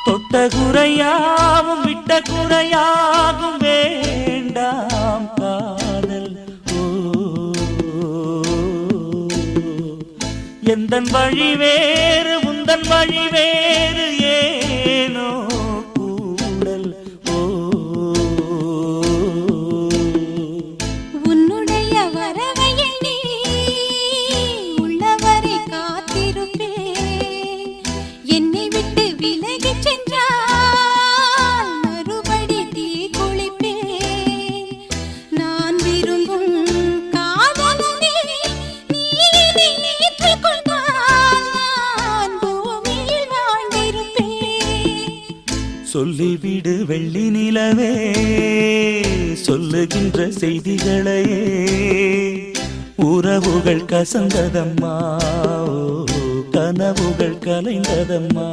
தொட்ட குறையாவும் விட்ட குறையாகும் வேண்டாம் காதல். எந்தன் வழி வேறு உந்தன் வழி வேறு ஏனோ கூடல். உன்னுடைய வரவையில் நீ உள்ளவரை காத்திருப்பேன். என்னை விட்டு விலகி சென்றால் மறுபடி தீ குளிப்பேன். நான் விரும்பும் காதலனே நீ ஏற்றுக்கொண்டால் நான் பூமியில் வாழ்ந்திருப்பேன். சொல்லிவிடு வெள்ளி நிலவே சொல்லுகின்ற செய்திகளையே. உறவுகள் கசந்ததம்மா, கனவுகள் கலைந்ததம்மா.